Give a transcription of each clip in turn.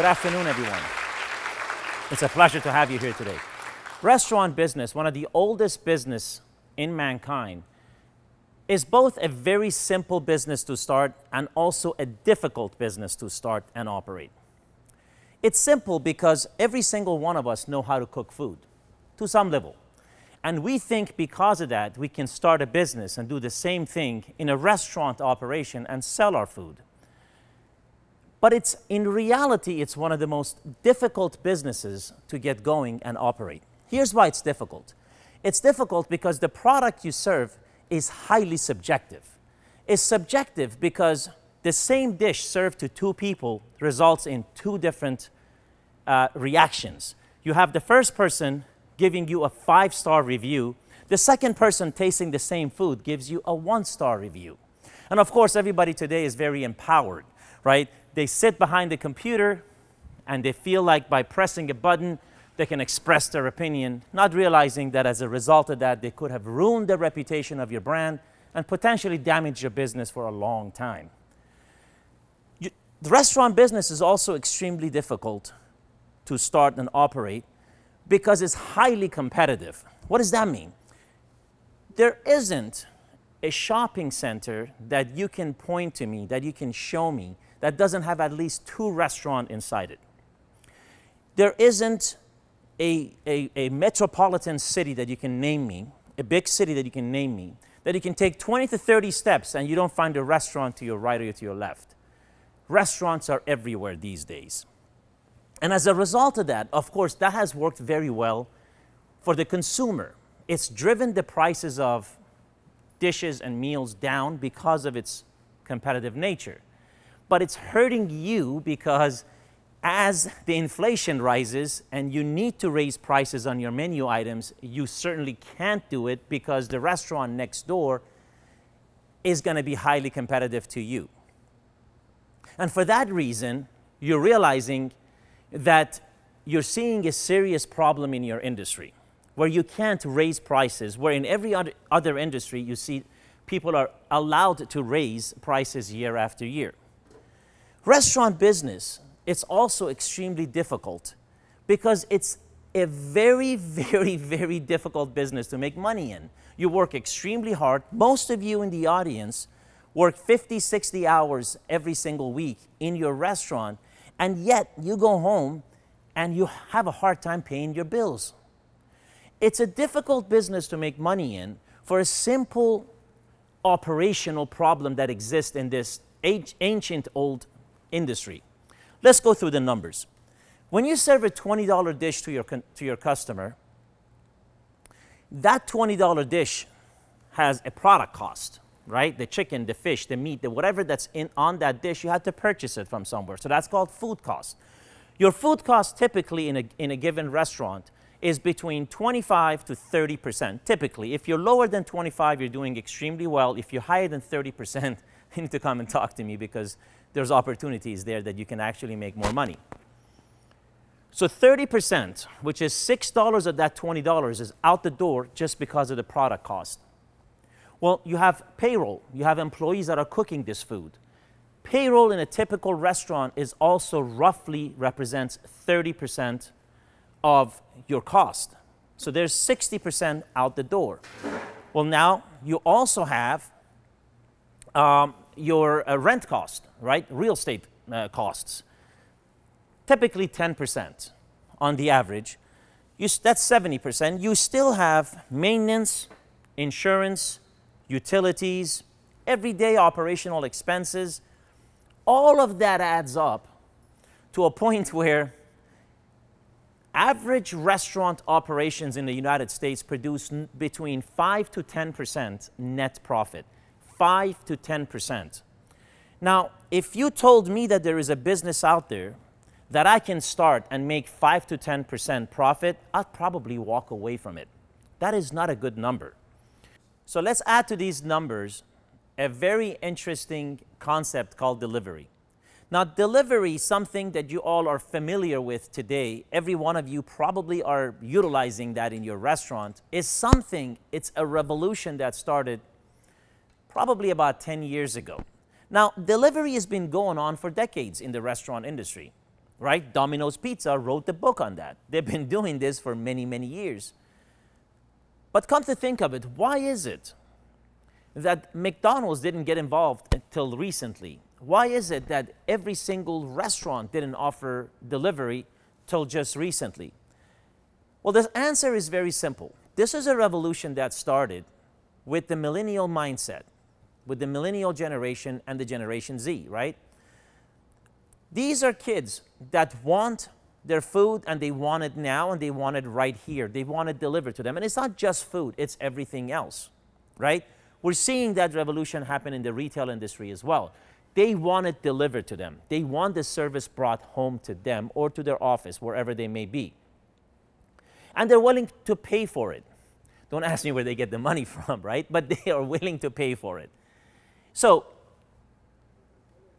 Good afternoon, everyone. It's a pleasure to have you here today. Restaurant business, one of the oldest business in mankind, is both a very simple business to start and also a difficult business to start and operate. It's simple because every single one of us know how to cook food to some level. And we think because of that, we can start a business and do the same thing in a restaurant operation and sell our food. But in reality, it's one of the most difficult businesses to get going and operate. Here's why it's difficult. It's difficult because the product you serve is highly subjective. It's subjective because the same dish served to two people results in two different reactions. You have the first person giving you a 5-star review. The second person tasting the same food gives you a 1-star review. And of course, everybody today is very empowered, right? They sit behind the computer and they feel like by pressing a button, they can express their opinion, not realizing that as a result of that, they could have ruined the reputation of your brand and potentially damaged your business for a long time. The restaurant business is also extremely difficult to start and operate because it's highly competitive. What does that mean? There isn't a shopping center that you can point to me, that you can show me, that doesn't have at least 2 restaurants inside it. There isn't a metropolitan city that you can name me, a big city that you can name me, that you can take 20 to 30 steps and you don't find a restaurant to your right or to your left. Restaurants are everywhere these days. And as a result of that, of course, that has worked very well for the consumer. It's driven the prices of dishes and meals down because of its competitive nature. But it's hurting you because as the inflation rises and you need to raise prices on your menu items, you certainly can't do it because the restaurant next door is going to be highly competitive to you. And for that reason, you're realizing that you're seeing a serious problem in your industry where you can't raise prices, where in every other industry you see people are allowed to raise prices year after year. Restaurant business, it's also extremely difficult because it's a very, very, very difficult business to make money in. You work extremely hard. Most of you in the audience work 50, 60 hours every single week in your restaurant, and yet you go home and you have a hard time paying your bills. It's a difficult business to make money in for a simple operational problem that exists in this ancient old industry. Let's go through the numbers. When you serve a $20 dish to your customer, that $20 dish has a product cost, right? The chicken, the fish, the meat, whatever that's on that dish, you have to purchase it from somewhere. So that's called food cost. Your food cost typically in a given restaurant is between 25 to 30%. Typically, if you're lower than 25, you're doing extremely well. If you're higher than 30%, you need to come and talk to me because there's opportunities there that you can actually make more money. So 30%, which is $6 of that $20, is out the door just because of the product cost. Well, you have payroll. You have employees that are cooking this food. Payroll in a typical restaurant is also roughly represents 30% of your cost. So there's 60% out the door. Well, now you also have your rent cost, right? Real estate costs. Typically 10% on the average. That's 70%. You still have maintenance, insurance, utilities, everyday operational expenses. All of that adds up to a point where average restaurant operations in the United States produce between 5 to 10% net profit. 5 to 10%. Now, if you told me that there is a business out there that I can start and make 5 to 10% profit, I'd probably walk away from it. That is not a good number. So let's add to these numbers a very interesting concept called delivery. Now, delivery, something that you all are familiar with today, every one of you probably are utilizing that in your restaurant, is something, it's a revolution that started probably about 10 years ago. Now, delivery has been going on for decades in the restaurant industry. right? Domino's Pizza wrote the book on that. They've been doing this for many, many years. But come to think of it, why is it that McDonald's didn't get involved until recently? Why is it that every single restaurant didn't offer delivery till just recently? Well, the answer is very simple. This is a revolution that started with the millennial mindset, with the millennial generation and the Generation Z, right? These are kids that want their food and they want it now and they want it right here. They want it delivered to them. And it's not just food, it's everything else, right? We're seeing that revolution happen in the retail industry as well. They want it delivered to them. They want the service brought home to them or to their office, wherever they may be. And they're willing to pay for it. Don't ask me where they get the money from, right? But they are willing to pay for it. So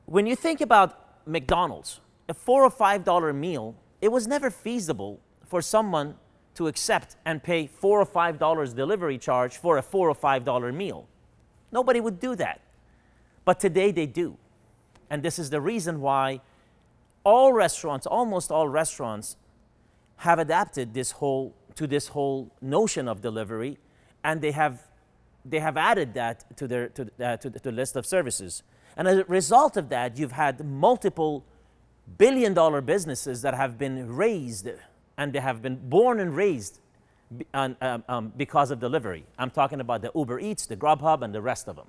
when you think about McDonald's, a $4 or $5 meal, it was never feasible for someone to accept and pay $4 or $5 delivery charge for a $4 or $5 meal. Nobody would do that. But today they do. And this is the reason why all restaurants, almost all restaurants, have adapted this whole notion of delivery, and they have added that to the list of services. And as a result of that, you've had multiple billion-dollar businesses that have been raised, and they have been born and raised because of delivery. I'm talking about the Uber Eats, the Grubhub, and the rest of them.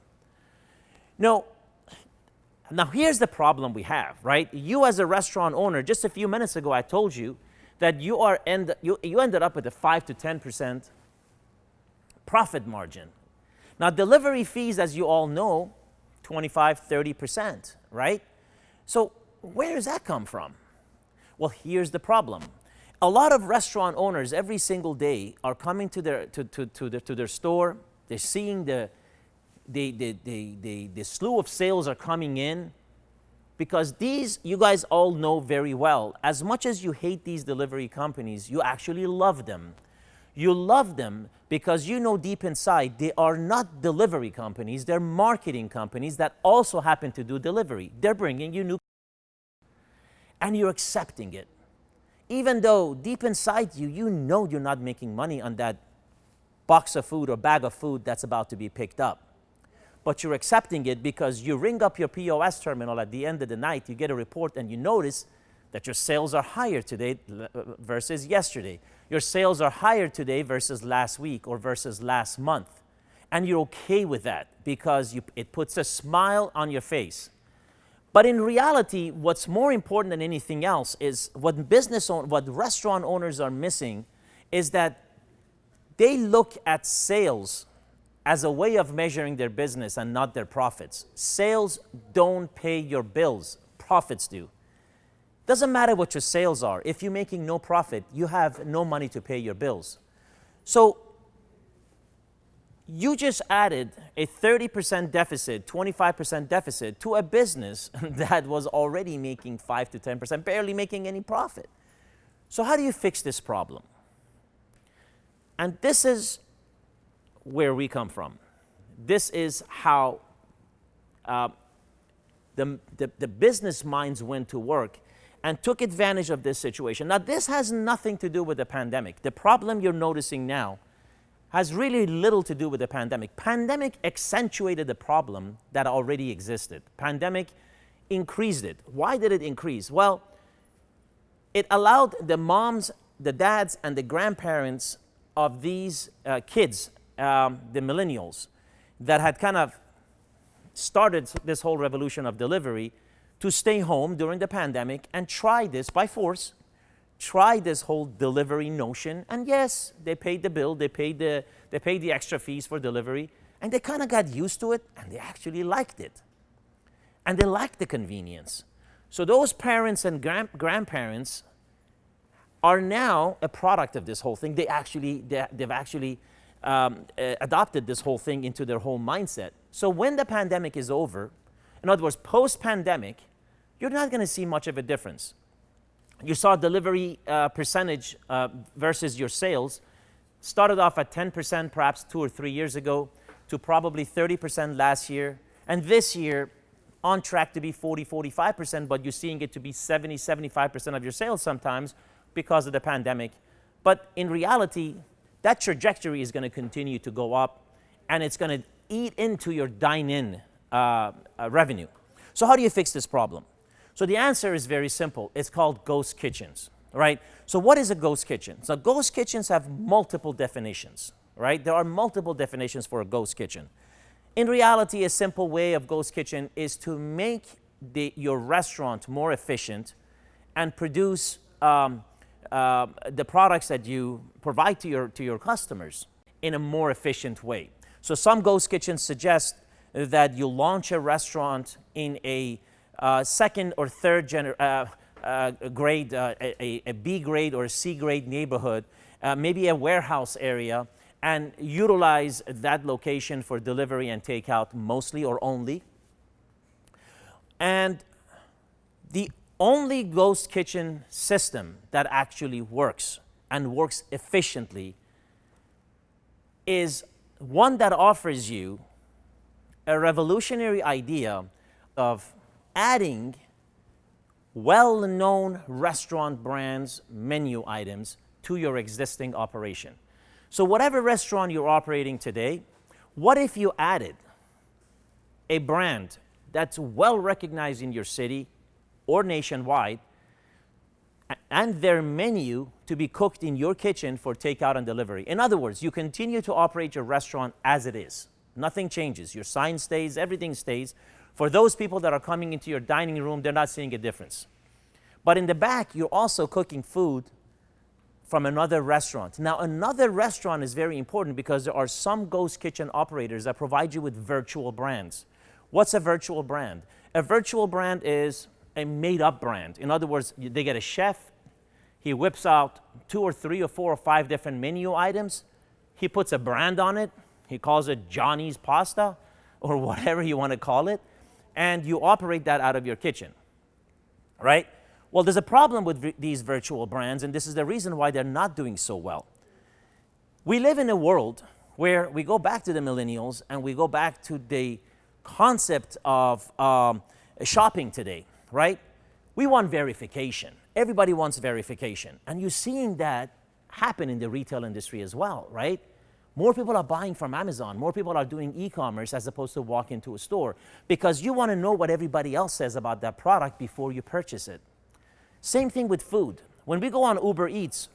Now here's the problem we have, right? You as a restaurant owner, just a few minutes ago I told you that you ended up with a 5 to 10% profit margin. Now delivery fees, as you all know, 25, 30%, right? So where does that come from? Well, here's the problem. A lot of restaurant owners every single day are coming to their store. They're seeing the slew of sales are coming in, because these, you guys all know very well, as much as you hate these delivery companies, you actually love them. You love them because you know deep inside they are not delivery companies, they're marketing companies that also happen to do delivery. They're bringing you new, and you're accepting it. Even though deep inside you, you know you're not making money on that box of food or bag of food that's about to be picked up. But you're accepting it because you ring up your POS terminal at the end of the night, you get a report, and you notice that your sales are higher today versus yesterday. Your sales are higher today versus last week or versus last month. And you're okay with that because it puts a smile on your face. But in reality, what's more important than anything else is what restaurant owners are missing is that they look at sales as a way of measuring their business and not their profits. Sales don't pay your bills, profits do. Doesn't matter what your sales are. If you're making no profit, you have no money to pay your bills. So you just added a 30% deficit, 25% deficit to a business that was already making 5 to 10%, barely making any profit. So how do you fix this problem? And this is where we come from. This is how the business minds went to work and took advantage of this situation. Now, this has nothing to do with the pandemic. The problem you're noticing now has really little to do with the pandemic. Pandemic accentuated the problem that already existed. Pandemic increased it. Why did it increase? Well, it allowed the moms, the dads, and the grandparents of these kids, the millennials, that had kind of started this whole revolution of delivery, to stay home during the pandemic and try this by force, try this whole delivery notion. And yes, they paid the bill, they paid the extra fees for delivery, and they kind of got used to it, and they actually liked it. And they liked the convenience. So those parents and grandparents are now a product of this whole thing. They've actually adopted this whole thing into their whole mindset. So when the pandemic is over, in other words, post-pandemic, you're not going to see much of a difference. You saw delivery percentage versus your sales started off at 10% perhaps 2 or 3 years ago to probably 30% last year. And this year, on track to be 40, 45%, but you're seeing it to be 70, 75% of your sales sometimes because of the pandemic. But in reality, that trajectory is going to continue to go up, and it's going to eat into your dine-in revenue. So how do you fix this problem? So the answer is very simple. It's called ghost kitchens, right? So what is a ghost kitchen? So ghost kitchens have multiple definitions, right? There are multiple definitions for a ghost kitchen. In reality, a simple way of ghost kitchen is to make your restaurant more efficient and produce the products that you provide to your customers in a more efficient way. So some ghost kitchens suggest that you launch a restaurant in a second or third grade, a B grade or a C grade neighborhood, maybe a warehouse area, and utilize that location for delivery and takeout mostly or only. And the only ghost kitchen system that actually works and works efficiently is one that offers you a revolutionary idea of adding well-known restaurant brands, menu items to your existing operation. So whatever restaurant you're operating today, what if you added a brand that's well recognized in your city or nationwide, and their menu to be cooked in your kitchen for takeout and delivery? In other words, you continue to operate your restaurant as it is. Nothing changes. Your sign stays, everything stays. For those people that are coming into your dining room, they're not seeing a difference. But in the back, you're also cooking food from another restaurant. Now, another restaurant is very important because there are some ghost kitchen operators that provide you with virtual brands. What's a virtual brand? A virtual brand is a made-up brand. In other words, they get a chef, he whips out 2 or 3 or 4 or 5 different menu items, he puts a brand on it, he calls it Johnny's Pasta, or whatever you want to call it, and you operate that out of your kitchen, right? Well, there's a problem with these virtual brands, and this is the reason why they're not doing so well. We live in a world where we go back to the millennials and we go back to the concept of shopping today, right? We want verification. Everybody wants verification. And you're seeing that happen in the retail industry as well, right? More people are buying from Amazon. More people are doing e-commerce as opposed to walk into a store because you want to know what everybody else says about that product before you purchase it. Same thing with food. When we go on Uber Eats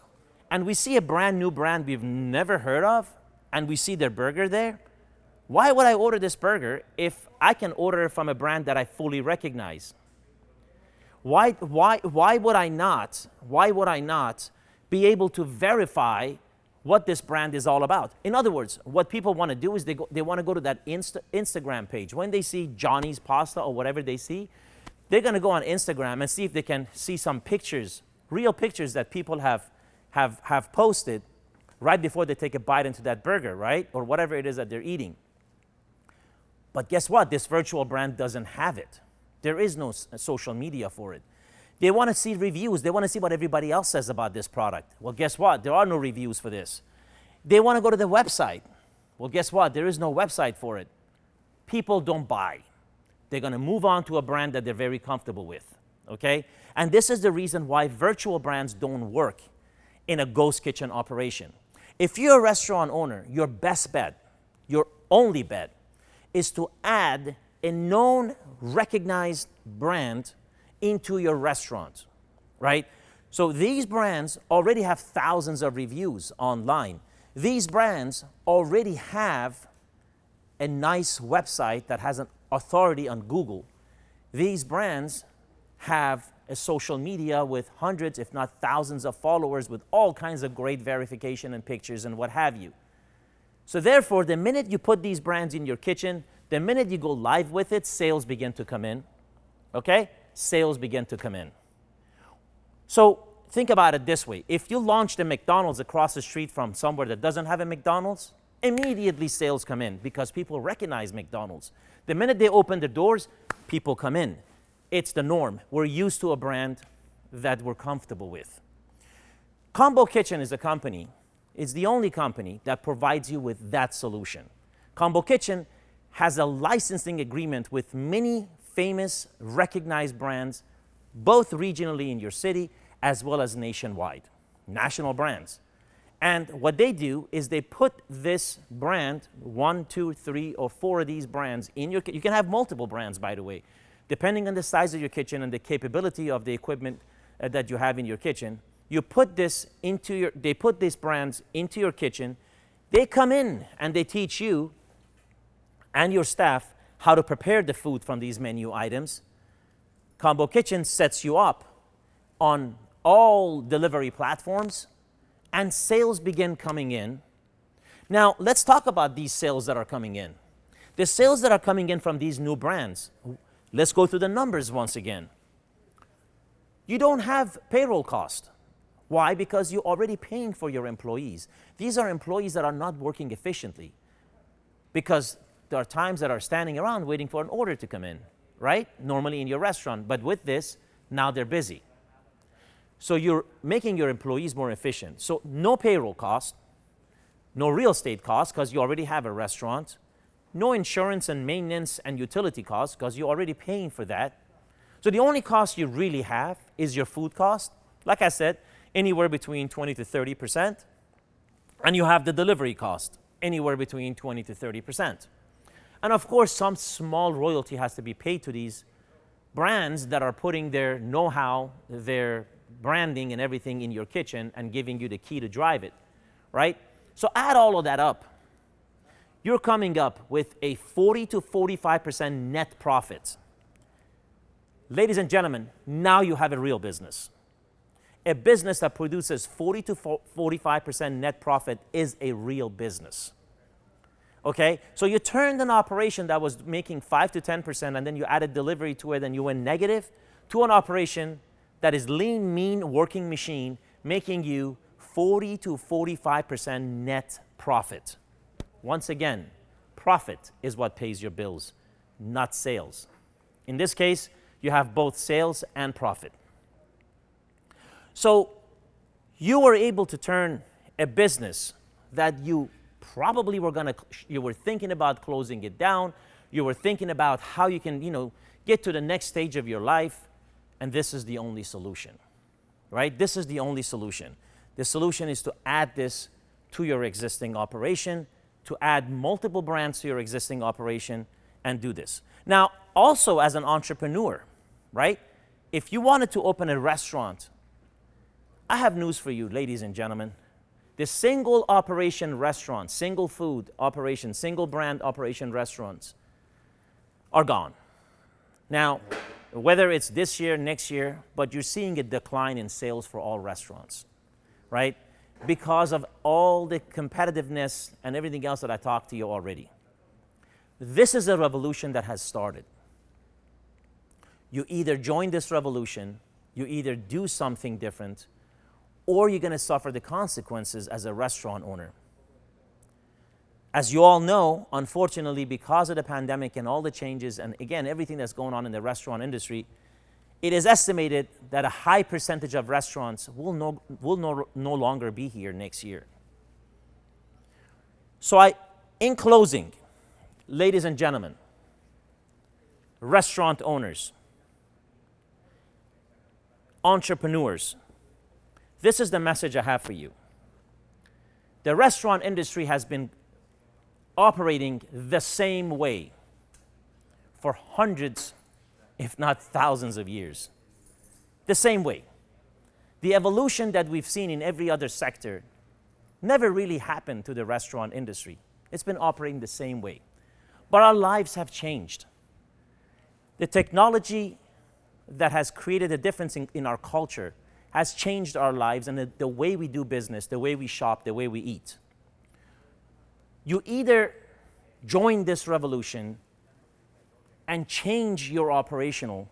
and we see a brand new brand we've never heard of and we see their burger there, why would I order this burger if I can order it from a brand that I fully recognize? Why would I not be able to verify what this brand is all about? In other words, what people want to do is they want to go to that Instagram page. When they see Johnny's Pasta or whatever they see, they're going to go on Instagram and see if they can see some pictures, real pictures that people have posted right before they take a bite into that burger, right? Or whatever it is that they're eating. But guess what? This virtual brand doesn't have it. There is no social media for it. They want to see reviews. They want to see what everybody else says about this product. Well, guess what? There are no reviews for this. They want to go to the website. Well, guess what? There is no website for it. People don't buy. They're going to move on to a brand that they're very comfortable with, okay? And this is the reason why virtual brands don't work in a ghost kitchen operation. If you're a restaurant owner, your best bet, your only bet, is to add a known, recognized brand into your restaurant, right? So these brands already have thousands of reviews online. These brands already have a nice website that has an authority on Google. These brands have a social media with hundreds, if not thousands of followers with all kinds of great verification and pictures and what have you. So therefore, the minute you put these brands in your kitchen, the minute you go live with it, sales begin to come in, okay? Sales begin to come in. So think about it this way. If you launched a McDonald's across the street from somewhere that doesn't have a McDonald's, immediately sales come in because people recognize McDonald's. The minute they open the doors, people come in. It's the norm. We're used to a brand that we're comfortable with. Combo Kitchen is a company. It's the only company that provides you with that solution. Combo Kitchen has a licensing agreement with many famous, recognized brands, both regionally in your city as well as nationwide, national brands. And what they do is they put this brand, 1, 2, 3, or 4 of these brands in your kitchen. You can have multiple brands, by the way, depending on the size of your kitchen and the capability of the equipment that you have in your kitchen. You put this into they put these brands into your kitchen. They come in and they teach you and your staff how to prepare the food from these menu items. Combo Kitchen sets you up on all delivery platforms, and sales begin coming in. Now, let's talk about these sales that are coming in. The sales that are coming in from these new brands, let's go through the numbers once again. You don't have payroll cost. Why? Because you're already paying for your employees. These are employees that are not working efficiently because there are times that are standing around waiting for an order to come in, right? Normally in your restaurant. But with this, now they're busy. So you're making your employees more efficient. So no payroll cost, no real estate cost because you already have a restaurant, no insurance and maintenance and utility costs because you're already paying for that. So the only cost you really have is your food cost. Like I said, anywhere between 20 to 30%. And you have the delivery cost, anywhere between 20 to 30%. And of course, some small royalty has to be paid to these brands that are putting their know-how, their branding and everything in your kitchen and giving you the key to drive it, right? So add all of that up. You're coming up with a 40 to 45% net profit. Ladies and gentlemen, now you have a real business. A business that produces 40 to 45% net profit is a real business. Okay? So you turned an operation that was making 5 to 10% and then you added delivery to it and you went negative to an operation that is lean, mean, working machine, making you 40 to 45% net profit. Once again, profit is what pays your bills, not sales. In this case, you have both sales and profit. So you were able to turn a business that you probably you were thinking about closing it down, you were thinking about how you can, get to the next stage of your life. And this is the only solution, right? This is the only solution. The solution is to add this to your existing operation, to add multiple brands to your existing operation and do this. Now, also as an entrepreneur, right? If you wanted to open a restaurant, I have news for you, ladies and gentlemen. The single operation restaurants, single food operation, single brand operation restaurants are gone. Now, whether it's this year, next year, but you're seeing a decline in sales for all restaurants, right? Because of all the competitiveness and everything else that I talked to you already. This is a revolution that has started. You either join this revolution, you either do something different, or you're going to suffer the consequences as a restaurant owner. As you all know, unfortunately, because of the pandemic and all the changes, and again, everything that's going on in the restaurant industry, it is estimated that a high percentage of restaurants will no longer be here next year. So in closing, ladies and gentlemen, restaurant owners, entrepreneurs, this is the message I have for you. The restaurant industry has been operating the same way for hundreds, if not thousands of years. The same way. The evolution that we've seen in every other sector never really happened to the restaurant industry. It's been operating the same way. But our lives have changed. The technology that has created a difference in our culture has changed our lives and the way we do business, the way we shop, the way we eat. You either join this revolution and change your operational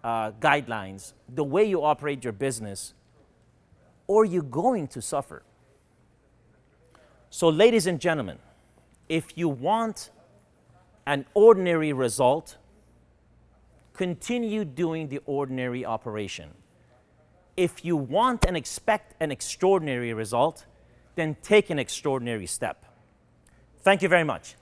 guidelines, the way you operate your business, or you're going to suffer. So, ladies and gentlemen, if you want an ordinary result, continue doing the ordinary operation. If you want and expect an extraordinary result, then take an extraordinary step. Thank you very much.